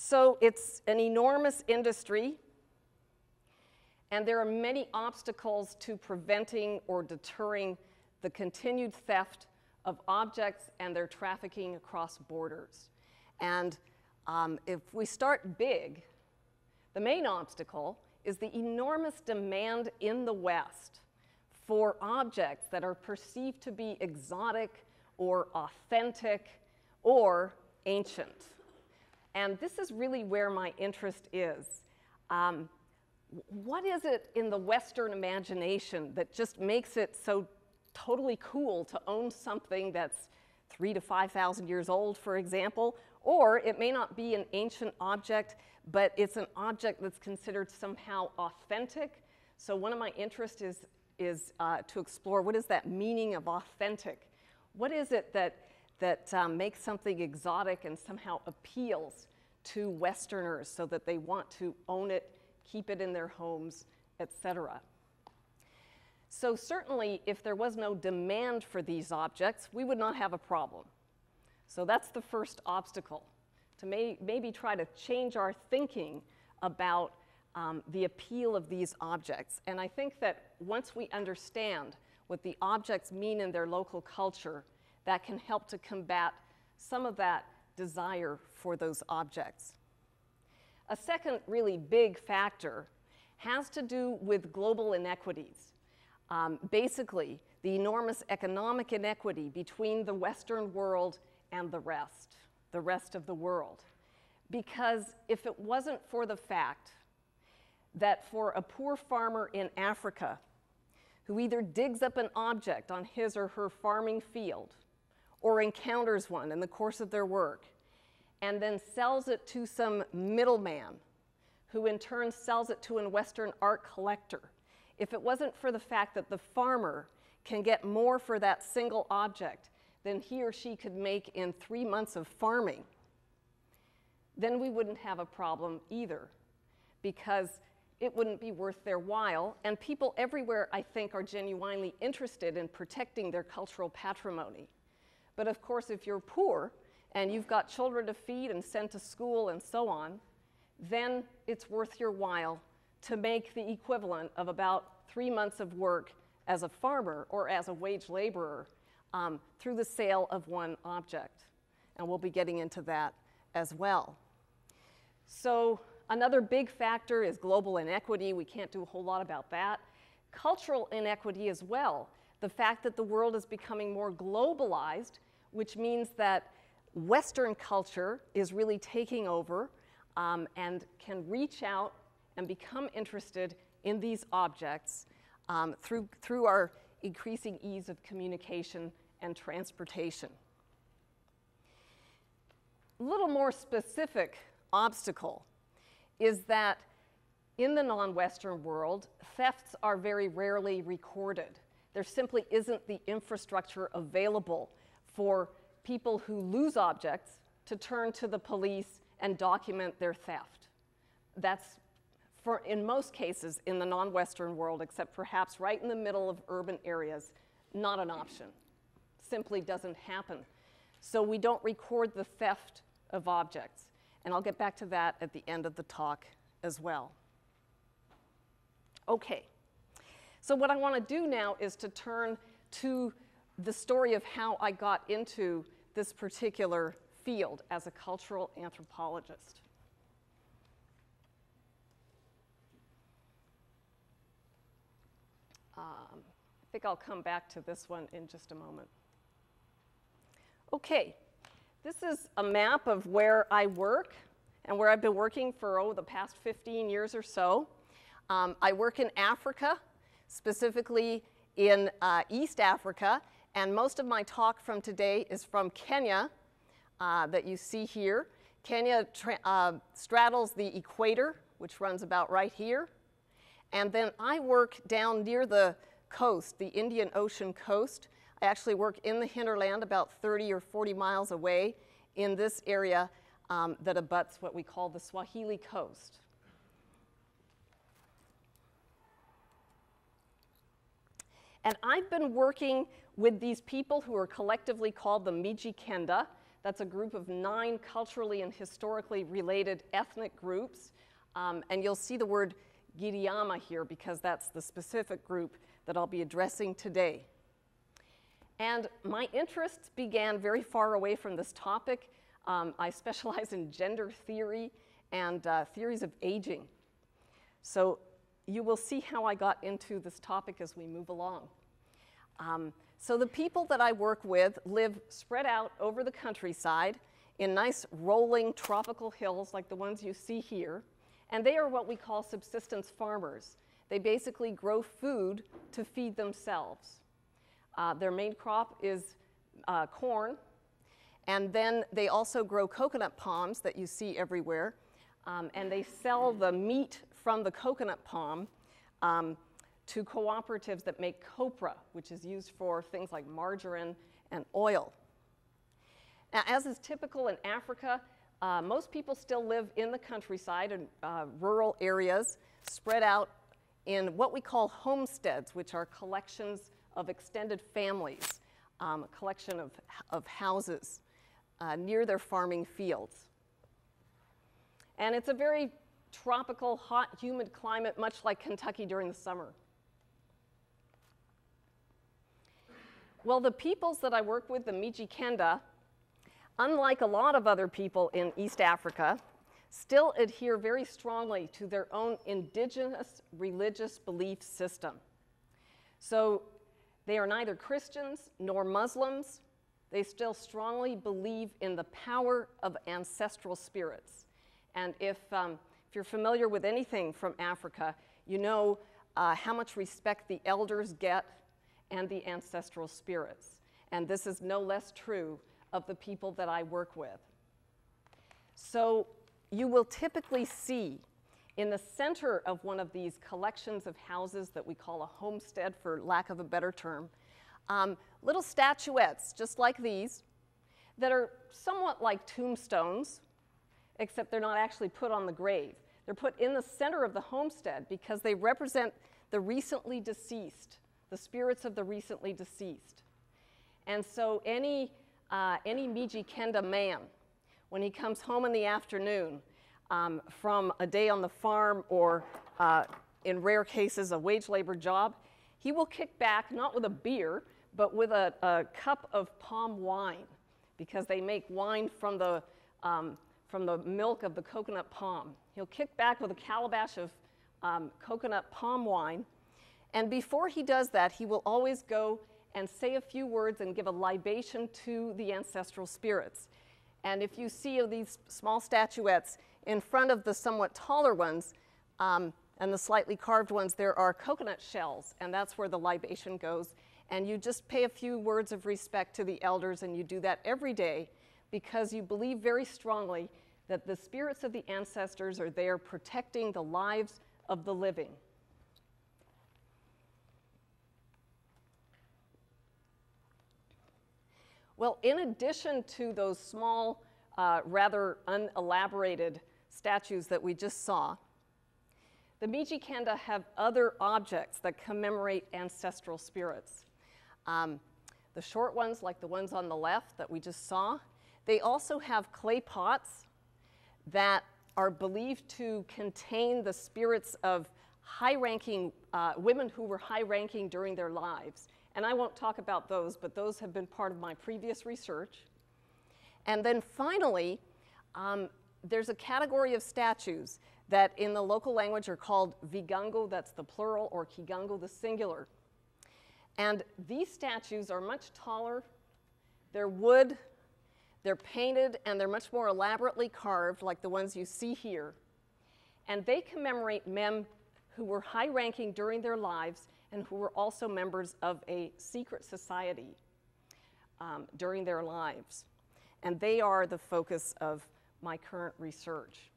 So it's an enormous industry, and there are many obstacles to preventing or deterring the continued theft of objects and their trafficking across borders. And if we start big, the main obstacle is the enormous demand in the West for objects that are perceived to be exotic or authentic or ancient. And this is really where my interest is. What is it in the Western imagination that just makes it so totally cool to own something that's 3,000 to 5,000 years old, for example? Or it may not be an ancient object, but it's an object that's considered somehow authentic. So one of my interests is to explore what is that meaning of authentic? What is it that makes something exotic and somehow appeals to Westerners so that they want to own it, keep it in their homes, etc. So certainly, if there was no demand for these objects, we would not have a problem. So that's the first obstacle, to maybe try to change our thinking about the appeal of these objects. And I think that once we understand what the objects mean in their local culture, that can help to combat some of that desire for those objects. A second really big factor has to do with global inequities. Basically, the enormous economic inequity between the Western world and the rest of the world. Because if it wasn't for the fact that for a poor farmer in Africa who either digs up an object on his or her farming field or encounters one in the course of their work and then sells it to some middleman who in turn sells it to a Western art collector, if it wasn't for the fact that the farmer can get more for that single object than he or she could make in 3 months of farming, then we wouldn't have a problem either, because it wouldn't be worth their while. And people everywhere, I think, are genuinely interested in protecting their cultural patrimony. But of course, if you're poor and you've got children to feed and send to school and so on, then it's worth your while to make the equivalent of about 3 months of work as a farmer or as a wage laborer through the sale of one object. And we'll be getting into that as well. So another big factor is global inequity. We can't do a whole lot about that. Cultural inequity as well. The fact that the world is becoming more globalized, which means that Western culture is really taking over and can reach out and become interested in these objects through our increasing ease of communication and transportation. A little more specific obstacle is that in the non-Western world, thefts are very rarely recorded. There simply isn't the infrastructure available for people who lose objects to turn to the police and document their theft. That's, in most cases, in the non-Western world, except perhaps right in the middle of urban areas, not an option. Simply doesn't happen. So we don't record the theft of objects. And I'll get back to that at the end of the talk as well. Okay. So what I want to do now is to turn to the story of how I got into this particular field as a cultural anthropologist. I think I'll come back to this one in just a moment. Okay, this is a map of where I work and where I've been working for the past 15 years or so. I work in Africa, specifically in East Africa, and most of my talk from today is from Kenya that you see here. Kenya straddles the equator, which runs about right here. And then I work down near the coast, the Indian Ocean coast. I actually work in the hinterland about 30 or 40 miles away in this area that abuts what we call the Swahili coast. And I've been working with these people who are collectively called the Mijikenda. That's a group of 9 culturally and historically related ethnic groups. And you'll see the word Giriama here because that's the specific group that I'll be addressing today. And my interests began very far away from this topic. I specialize in gender theory and theories of aging. So you will see how I got into this topic as we move along. So the people that I work with live spread out over the countryside in nice rolling tropical hills like the ones you see here. And they are what we call subsistence farmers. They basically grow food to feed themselves. Their main crop is corn. And then they also grow coconut palms that you see everywhere. And they sell the meat from the coconut palm to cooperatives that make copra, which is used for things like margarine and oil. Now, as is typical in Africa, most people still live in the countryside and rural areas, spread out in what we call homesteads, which are collections of extended families, a collection of houses near their farming fields. And it's a very tropical, hot, humid climate, much like Kentucky during the summer. Well, the peoples that I work with, the Mijikenda, unlike a lot of other people in East Africa, still adhere very strongly to their own indigenous religious belief system. So they are neither Christians nor Muslims. They still strongly believe in the power of ancestral spirits. And if you're familiar with anything from Africa, you know how much respect the elders get and the ancestral spirits. And this is no less true of the people that I work with. So you will typically see in the center of one of these collections of houses that we call a homestead, for lack of a better term, little statuettes just like these that are somewhat like tombstones, except they're not actually put on the grave. They're put in the center of the homestead because they represent the recently deceased, the spirits of the recently deceased. And so any Mijikenda man, when he comes home in the afternoon from a day on the farm or, in rare cases, a wage labor job, he will kick back, not with a beer, but with a cup of palm wine, because they make wine from the milk of the coconut palm. He'll kick back with a calabash of coconut palm wine. And before he does that, he will always go and say a few words and give a libation to the ancestral spirits. And if you see these small statuettes in front of the somewhat taller ones and the slightly carved ones, there are coconut shells, and that's where the libation goes. And you just pay a few words of respect to the elders, and you do that every day because you believe very strongly that the spirits of the ancestors are there protecting the lives of the living. Well, in addition to those small, rather unelaborated statues that we just saw, the Mijikenda have other objects that commemorate ancestral spirits. The short ones, like the ones on the left that we just saw, they also have clay pots that are believed to contain the spirits of high-ranking women who were high-ranking during their lives. And I won't talk about those, but those have been part of my previous research. And then finally, there's a category of statues that in the local language are called vigango, that's the plural, or kigango, the singular. And these statues are much taller, they're wood, they're painted, and they're much more elaborately carved, like the ones you see here. And they commemorate men who were high-ranking during their lives and who were also members of a secret society during their lives. And they are the focus of my current research.